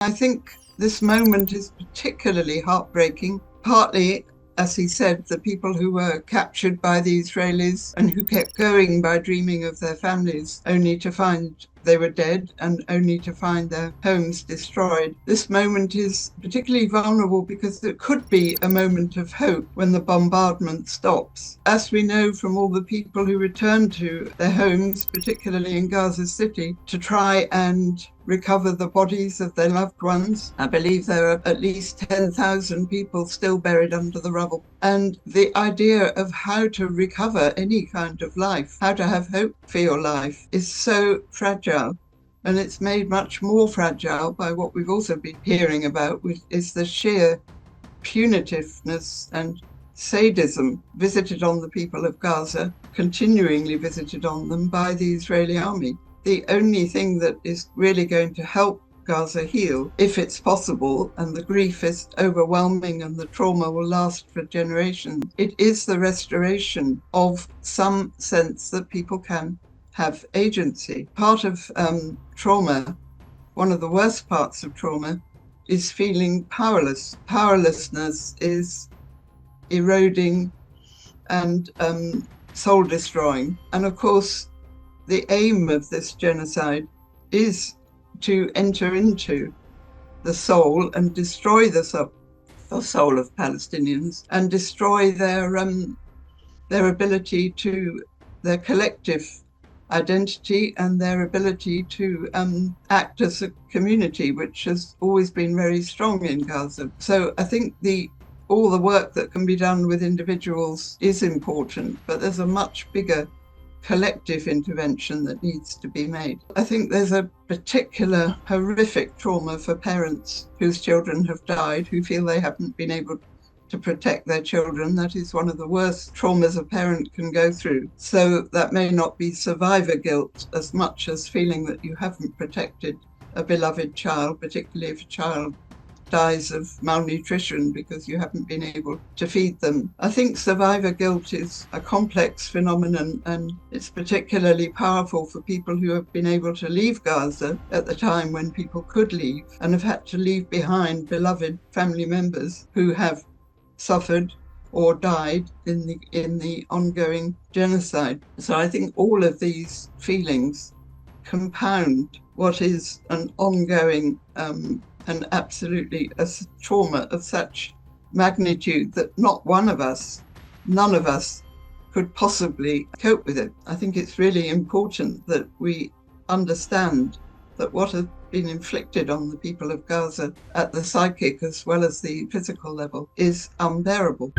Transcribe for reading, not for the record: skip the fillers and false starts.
I think this moment is particularly heartbreaking, partly, as he said, the people who were captured by the Israelis and who kept going by dreaming of their families, only to find they were dead and only to find their homes destroyed. This moment is particularly vulnerable because it could be a moment of hope when the bombardment stops. As we know from all the people who return to their homes, particularly in Gaza City, to try and recover the bodies of their loved ones. I believe there are at least 10,000 people still buried under the rubble. And the idea of how to recover any kind of life, how to have hope for your life, is so fragile. And it's made much more fragile by what we've also been hearing about, which is the sheer punitiveness and sadism visited on the people of Gaza, continually visited on them by the Israeli army. The only thing that is really going to help Gaza heal, if it's possible, and the grief is overwhelming and the trauma will last for generations, it is the restoration of some sense that people can have agency. Part of trauma, one of the worst parts of trauma, is feeling powerless. Powerlessness is eroding and soul destroying. And of course, the aim of this genocide is to enter into the soul and destroy the soul of Palestinians and destroy their ability to, their collective identity and their ability to act as a community, which has always been very strong in Gaza. So I think all the work that can be done with individuals is important, but there's a much bigger collective intervention that needs to be made. I think there's a particular horrific trauma for parents whose children have died, who feel they haven't been able to protect their children. That is one of the worst traumas a parent can go through. So that may not be survivor guilt as much as feeling that you haven't protected a beloved child, particularly if a child dies of malnutrition because you haven't been able to feed them. I think survivor guilt is a complex phenomenon, and it's particularly powerful for people who have been able to leave Gaza at the time when people could leave and have had to leave behind beloved family members who have suffered or died in the ongoing genocide. So I think all of these feelings compound what is an ongoing and absolutely a trauma of such magnitude that none of us could possibly cope with it. I think it's really important that we understand that what has been inflicted on the people of Gaza at the psychic as well as the physical level is unbearable.